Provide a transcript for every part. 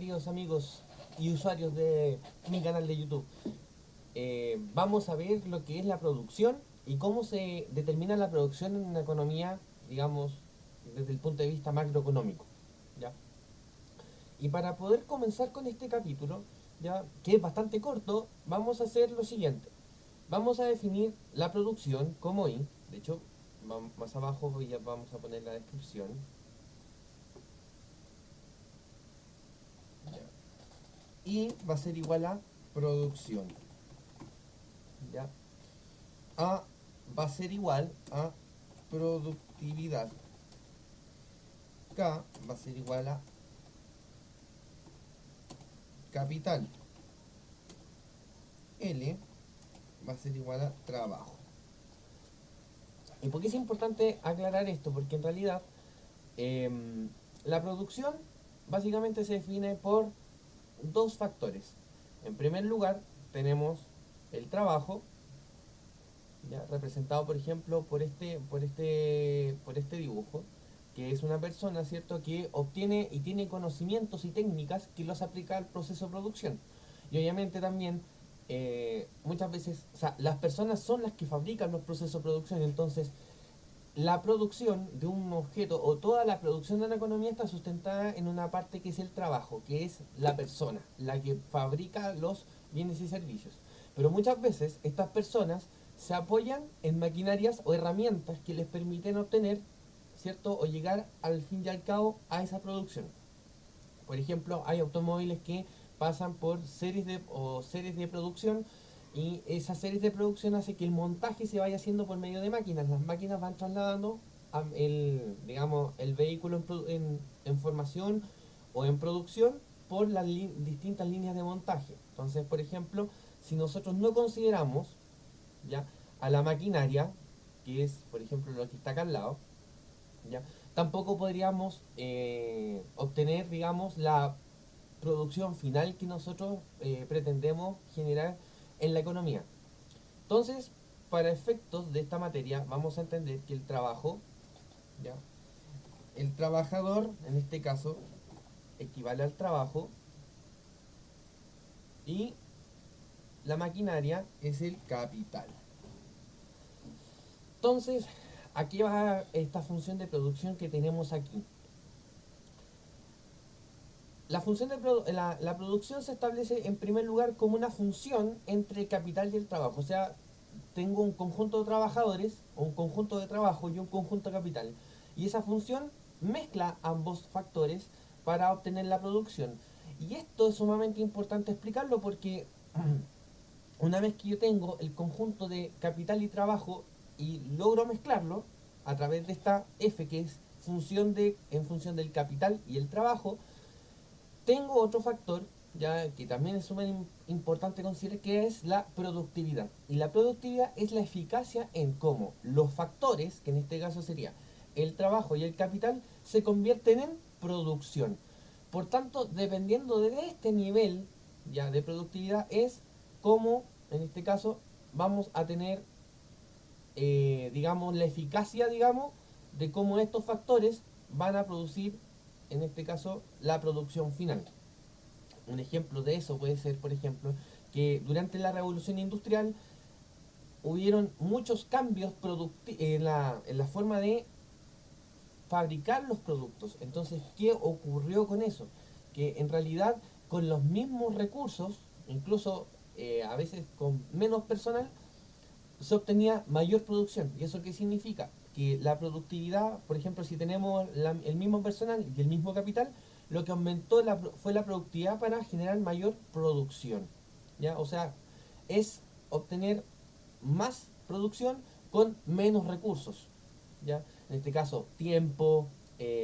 queridos amigos y usuarios de mi canal de YouTube. Vamos a ver lo que es la producción y cómo se determina la producción en una economía, digamos, desde el punto de vista macroeconómico, ¿ya? Y para poder comenzar con este capítulo, ya que es bastante corto, vamos a hacer lo siguiente. Vamos a definir la producción como I, de hecho, más abajo ya vamos a poner la descripción, ¿ya? Y va a ser igual a producción, ¿ya? A va a ser igual a productividad. K va a ser igual a capital. L va a ser igual a trabajo. ¿Y por qué es importante aclarar esto? Porque en realidad eh, la producción básicamente se define por dos factores. En primer lugar tenemos el trabajo, ¿ya? Representado por ejemplo por este dibujo, que es una persona, ¿cierto?, que obtiene y tiene conocimientos y técnicas que los aplica al proceso de producción. Y obviamente también muchas veces, o sea, las personas son las que fabrican los procesos de producción. Entonces la producción de un objeto o toda la producción de una economía está sustentada en una parte que es el trabajo, que es la persona, la que fabrica los bienes y servicios. Pero muchas veces estas personas se apoyan en maquinarias o herramientas que les permiten obtener, ¿cierto?, o llegar al fin y al cabo a esa producción. Por ejemplo, hay automóviles que pasan por series de producción, y esa series de producción hace que el montaje se vaya haciendo por medio de máquinas. Las máquinas van trasladando digamos, el vehículo en formación o en producción por las distintas líneas de montaje. Entonces, por ejemplo, si nosotros no consideramos, ¿ya?, a la maquinaria, que es, por ejemplo, lo que está acá al lado, ¿ya?, tampoco podríamos obtener, digamos, la producción final que nosotros pretendemos generar en la economía. Entonces, para efectos de esta materia, vamos a entender que el trabajo, ¿ya?, el trabajador, en este caso, equivale al trabajo, y la maquinaria es el capital. Entonces, aquí va esta función de producción que tenemos aquí. La función la producción se establece en primer lugar como una función entre el capital y el trabajo. O sea, tengo un conjunto de trabajadores, o un conjunto de trabajo y un conjunto de capital. Y esa función mezcla ambos factores para obtener la producción. Y esto es sumamente importante explicarlo porque una vez que yo tengo el conjunto de capital y trabajo y logro mezclarlo a través de esta F, que es en función del capital y el trabajo, tengo otro factor, ya que también es súper importante considerar, que es la productividad. Y la productividad es la eficacia en cómo los factores, que en este caso sería el trabajo y el capital, se convierten en producción. Por tanto, dependiendo de este nivel ya de productividad, es cómo, en este caso, vamos a tener, digamos, la eficacia, digamos, de cómo estos factores van a producir, en este caso, la producción final. Un ejemplo de eso puede ser, por ejemplo, que durante la revolución industrial hubieron muchos cambios en la forma de fabricar los productos. Entonces, ¿qué ocurrió con eso? Que en realidad con los mismos recursos, incluso a veces con menos personal, se obtenía mayor producción. ¿Y eso qué significa? Que la productividad, por ejemplo, si tenemos el mismo personal y el mismo capital, lo que aumentó fue la productividad para generar mayor producción, ¿ya? O sea, es obtener más producción con menos recursos, ¿ya? En este caso, tiempo,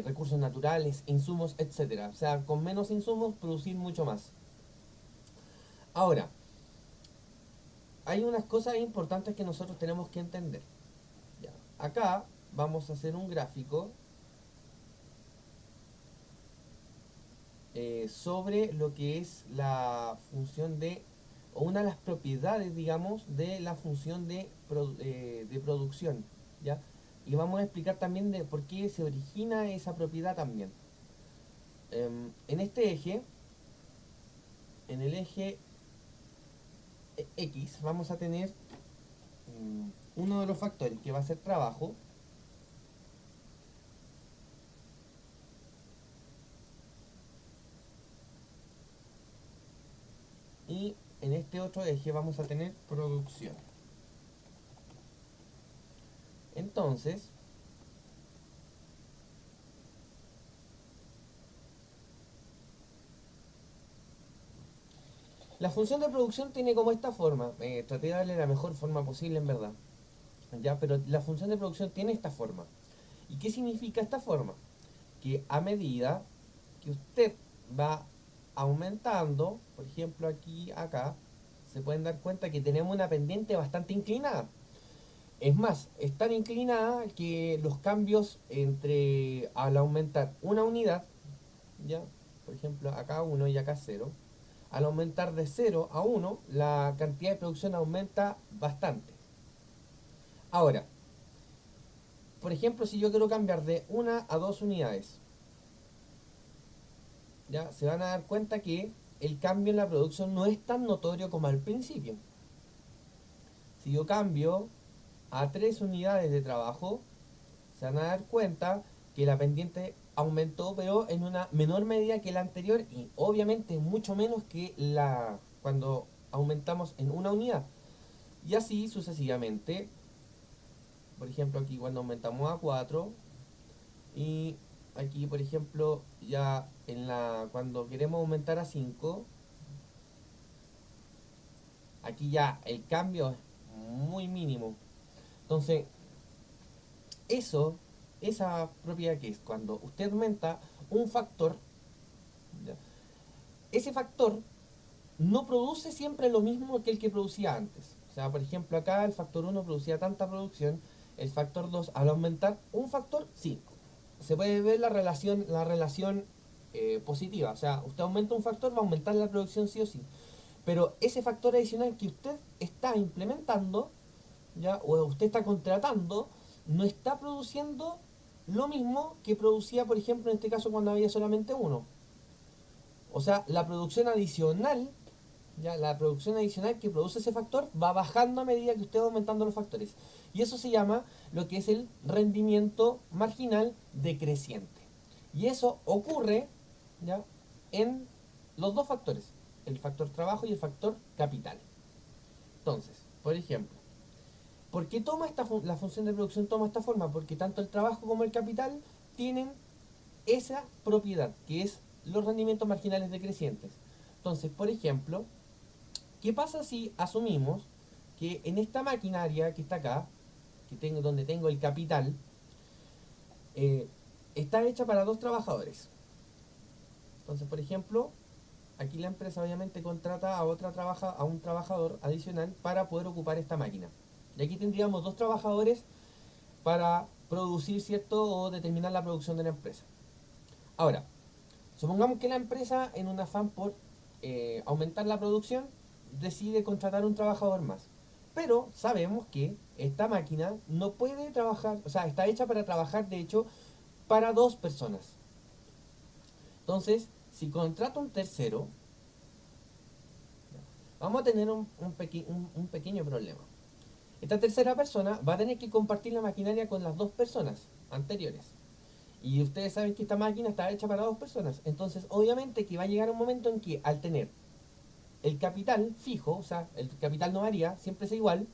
recursos naturales, insumos, etcétera. O sea, con menos insumos producir mucho más. Ahora, hay unas cosas importantes que nosotros tenemos que entender. Ya. Acá vamos a hacer un gráfico sobre lo que es la función o una de las propiedades, digamos, de la función de producción, ¿ya? Y vamos a explicar también de por qué se origina esa propiedad también. En este eje en el eje X vamos a tener uno de los factores que va a ser trabajo, y en este otro eje vamos a tener producción. Entonces, la función de producción tiene como esta forma. Traté de darle la mejor forma posible en verdad. ¿Ya? Pero la función de producción tiene esta forma. ¿Y qué significa esta forma? Que a medida que usted va aumentando, por ejemplo aquí, acá, se pueden dar cuenta que tenemos una pendiente bastante inclinada. Es más, es tan inclinada que los cambios entre al aumentar una unidad, ya, por ejemplo acá 1 y acá 0, al aumentar de 0 a 1, la cantidad de producción aumenta bastante. Ahora, por ejemplo, si yo quiero cambiar de 1 a 2 unidades, ya se van a dar cuenta que el cambio en la producción no es tan notorio como al principio. Si yo cambio a 3 unidades de trabajo, se van a dar cuenta que la pendiente aumentó, pero en una menor medida que la anterior y obviamente mucho menos que la cuando aumentamos en una unidad. Y así sucesivamente. Por ejemplo, aquí cuando aumentamos a 4 y aquí, por ejemplo, ya en la cuando queremos aumentar a 5, aquí ya el cambio es muy mínimo. Entonces, eso, esa propiedad que es cuando usted aumenta un factor, ¿ya? Ese factor no produce siempre lo mismo que el que producía antes. O sea, por ejemplo, acá el factor 1 producía tanta producción, el factor 2 al aumentar un factor, sí, se puede ver la relación positiva. O sea, usted aumenta un factor, va a aumentar la producción sí o sí. Pero ese factor adicional que usted está implementando, ¿ya? O usted está contratando, no está produciendo lo mismo que producía, por ejemplo, en este caso cuando había solamente uno. O sea, la producción adicional, ya la producción adicional que produce ese factor va bajando a medida que usted va aumentando los factores. Y eso se llama lo que es el rendimiento marginal decreciente. Y eso ocurre, ¿ya?, en los dos factores, el factor trabajo y el factor capital. Entonces, por ejemplo, ¿por qué toma la función de producción toma esta forma? Porque tanto el trabajo como el capital tienen esa propiedad, que es los rendimientos marginales decrecientes. Entonces, por ejemplo, ¿qué pasa si asumimos que en esta maquinaria que está acá, donde tengo el capital, eh, está hecha para dos trabajadores? Entonces, por ejemplo, aquí la empresa obviamente contrata a un trabajador adicional para poder ocupar esta máquina. Y aquí tendríamos dos trabajadores para producir, ¿cierto?, o determinar la producción de la empresa. Ahora, supongamos que la empresa, en un afán por aumentar la producción, decide contratar un trabajador más. Pero sabemos que esta máquina no puede trabajar, o sea, está hecha para trabajar, de hecho, para dos personas. Entonces, si contrato un tercero, vamos a tener un pequeño problema. Esta tercera persona va a tener que compartir la maquinaria con las dos personas anteriores. Y ustedes saben que esta máquina está hecha para dos personas. Entonces, obviamente que va a llegar un momento en que al tener el capital fijo, o sea, el capital no varía, siempre es igual,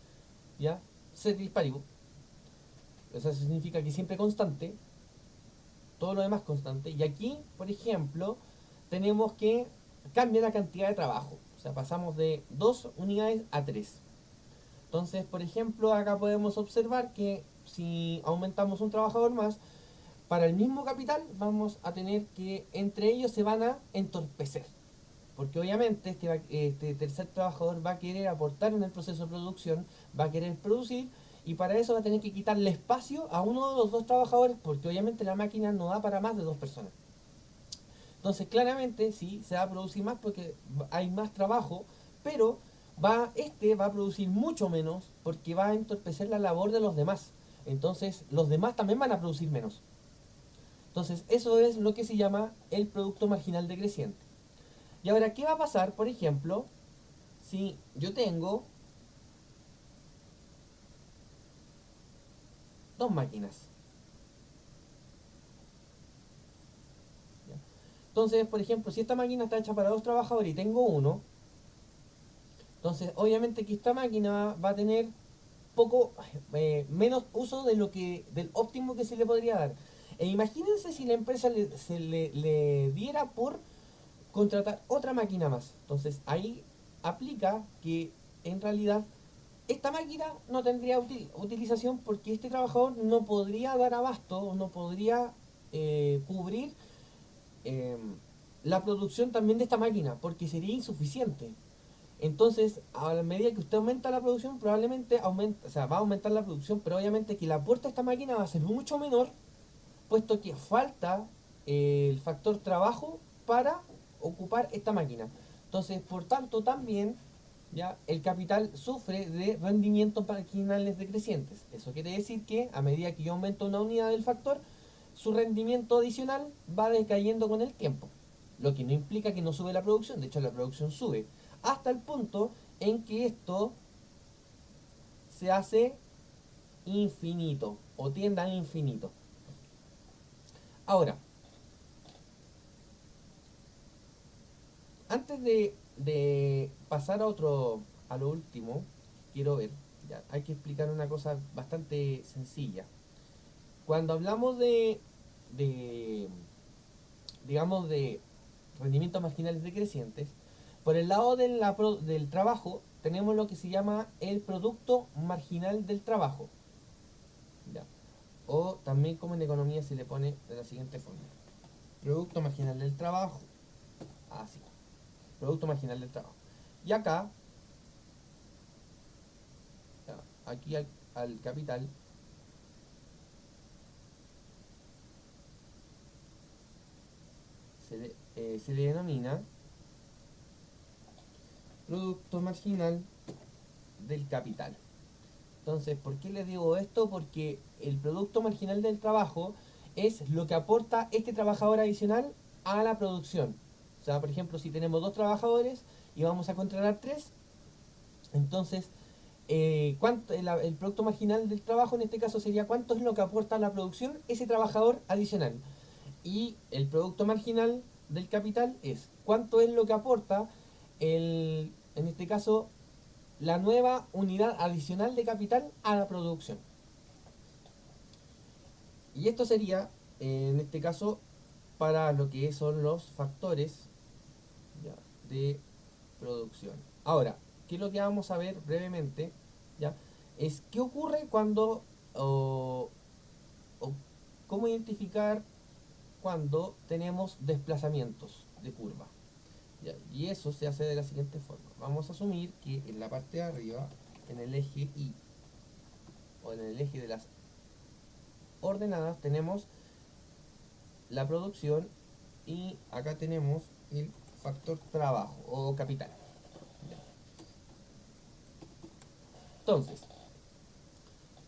¿ya? Set paribus. Eso significa que siempre constante, todo lo demás constante. Y aquí, por ejemplo, tenemos que cambiar la cantidad de trabajo. O sea, pasamos de 2 unidades a 3. Entonces, por ejemplo, acá podemos observar que si aumentamos un trabajador más, para el mismo capital vamos a tener que entre ellos se van a entorpecer. Porque obviamente este tercer trabajador va a querer aportar en el proceso de producción, va a querer producir y para eso va a tener que quitarle espacio a uno de los dos trabajadores porque obviamente la máquina no da para más de dos personas. Entonces claramente sí, se va a producir más porque hay más trabajo, pero este va a producir mucho menos porque va a entorpecer la labor de los demás. Entonces los demás también van a producir menos. Entonces eso es lo que se llama el producto marginal decreciente. Y ahora, ¿qué va a pasar, por ejemplo, si yo tengo dos máquinas? ¿Ya? Entonces, por ejemplo, si esta máquina está hecha para dos trabajadores y tengo uno, entonces obviamente que esta máquina va a tener poco menos uso de lo que del óptimo que se le podría dar. E imagínense si la empresa le diera por contratar otra máquina más. Entonces ahí aplica que en realidad esta máquina no tendría utilización porque este trabajador no podría dar abasto, no podría cubrir eh, la producción también de esta máquina porque sería insuficiente. Entonces, a la medida que usted aumenta la producción, probablemente aumenta, o sea, va a aumentar la producción, pero obviamente que el aporte a esta máquina va a ser mucho menor, puesto que falta el factor trabajo para ocupar esta máquina. Entonces, por tanto, también ya el capital sufre de rendimientos marginales decrecientes. Eso quiere decir que a medida que yo aumento una unidad del factor, su rendimiento adicional va decayendo con el tiempo. Lo que no implica que no sube la producción, de hecho la producción sube. Hasta el punto en que esto se hace infinito o tiende a infinito. Ahora, antes de pasar a otro, a lo último, quiero ver, ya, hay que explicar una cosa bastante sencilla. Cuando hablamos de digamos, de rendimientos marginales decrecientes, por el lado del trabajo tenemos lo que se llama el producto marginal del trabajo. ¿Ya? O también como en economía se le pone de la siguiente forma. Producto marginal del trabajo. Así. Producto marginal del trabajo. Y acá, aquí al capital, se le denomina producto marginal del capital. Entonces, ¿por qué les digo esto? Porque el producto marginal del trabajo es lo que aporta este trabajador adicional a la producción. O sea, por ejemplo, si tenemos dos trabajadores y vamos a contratar tres, entonces el producto marginal del trabajo en este caso sería cuánto es lo que aporta a la producción ese trabajador adicional. Y el producto marginal del capital es cuánto es lo que aporta en este caso la nueva unidad adicional de capital a la producción. Y esto sería, en este caso, para lo que son los factores ya, de producción. Ahora, ¿qué es lo que vamos a ver brevemente? ¿Ya? Es qué ocurre cuando, o cómo identificar cuando tenemos desplazamientos de curva. ¿Ya? Y eso se hace de la siguiente forma. Vamos a asumir que en la parte de arriba, en el eje Y, o en el eje de las ordenadas, tenemos la producción y acá tenemos el factor trabajo o capital. Entonces,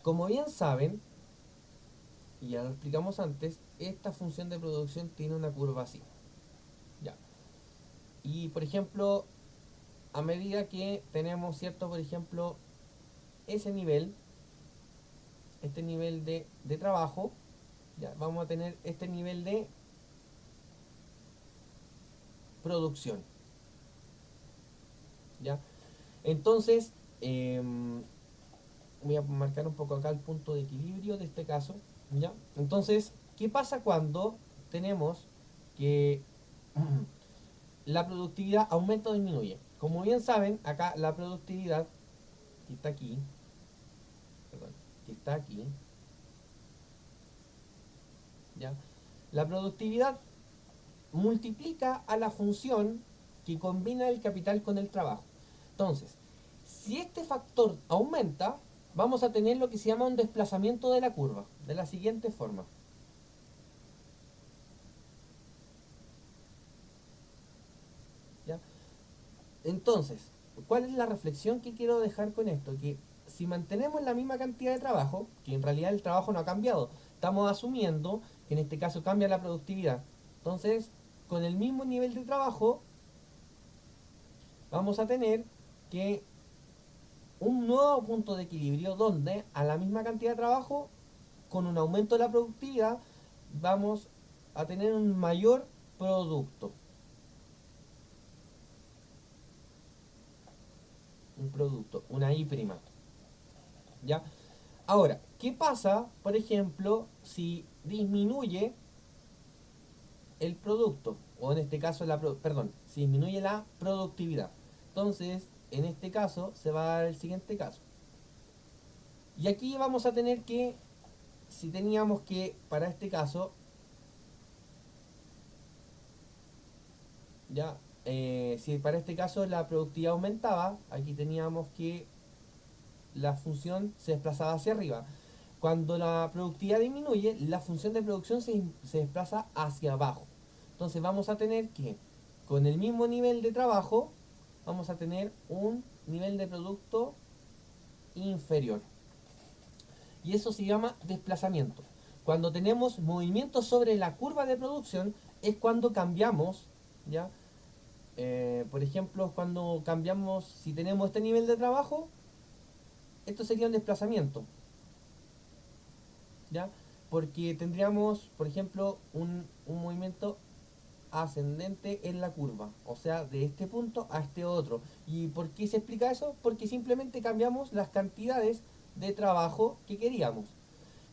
como bien saben, y ya lo explicamos antes, esta función de producción tiene una curva así. Ya. Y por ejemplo, a medida que tenemos, ¿cierto? Por ejemplo, ese nivel, este nivel de trabajo, ya, vamos a tener este nivel de producción. ¿Ya? Entonces, voy a marcar un poco acá el punto de equilibrio de este caso. ¿Ya? Entonces, ¿qué pasa cuando tenemos que la productividad aumenta o disminuye? Como bien saben, acá la productividad que está aquí, perdón, que está aquí, ¿ya? La productividad multiplica a la función que combina el capital con el trabajo. Entonces, si este factor aumenta, vamos a tener lo que se llama un desplazamiento de la curva, de la siguiente forma. ¿Ya? Entonces, ¿cuál es la reflexión que quiero dejar con esto? Que si mantenemos la misma cantidad de trabajo, que en realidad el trabajo no ha cambiado, estamos asumiendo que en este caso cambia la productividad. Entonces, con el mismo nivel de trabajo, vamos a tener que un nuevo punto de equilibrio donde a la misma cantidad de trabajo, con un aumento de la productividad, vamos a tener un mayor producto. Un producto, una I'. ¿Ya? Ahora, ¿qué pasa, por ejemplo, si disminuye el producto? O en este caso, si disminuye la productividad. Entonces, en este caso, se va a dar el siguiente caso. Y aquí vamos a tener que, si teníamos que, para este caso, ya, si para este caso la productividad aumentaba, aquí teníamos que la función se desplazaba hacia arriba. Cuando la productividad disminuye, la función de producción se desplaza hacia abajo. Entonces vamos a tener que, con el mismo nivel de trabajo, vamos a tener un nivel de producto inferior. Y eso se llama desplazamiento. Cuando tenemos movimiento sobre la curva de producción, es cuando cambiamos, ¿ya? Por ejemplo, cuando cambiamos, si tenemos este nivel de trabajo, esto sería un desplazamiento, ¿ya? Porque tendríamos, por ejemplo, un movimiento ascendente en la curva, o sea, de este punto a este otro. ¿Y por qué se explica eso? Porque simplemente cambiamos las cantidades de trabajo que queríamos.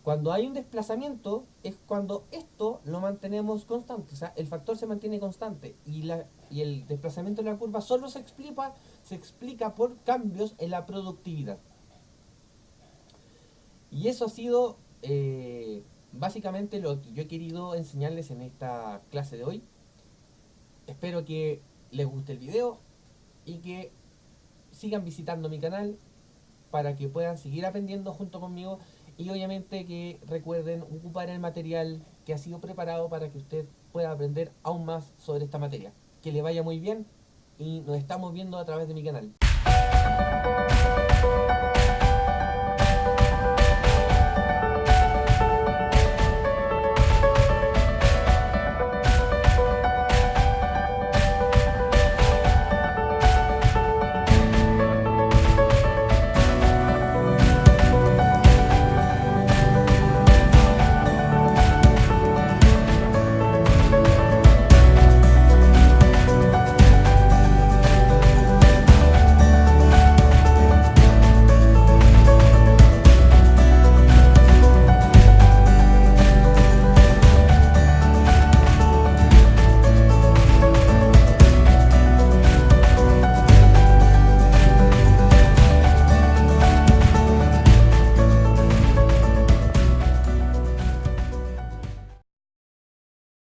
Cuando hay un desplazamiento es cuando esto lo mantenemos constante, o sea, el factor se mantiene constante y el desplazamiento de la curva solo se explica por cambios en la productividad. Y eso ha sido básicamente lo que yo he querido enseñarles en esta clase de hoy. Espero que les guste el video y que sigan visitando mi canal para que puedan seguir aprendiendo junto conmigo y obviamente que recuerden ocupar el material que ha sido preparado para que usted pueda aprender aún más sobre esta materia. Que le vaya muy bien y nos estamos viendo a través de mi canal.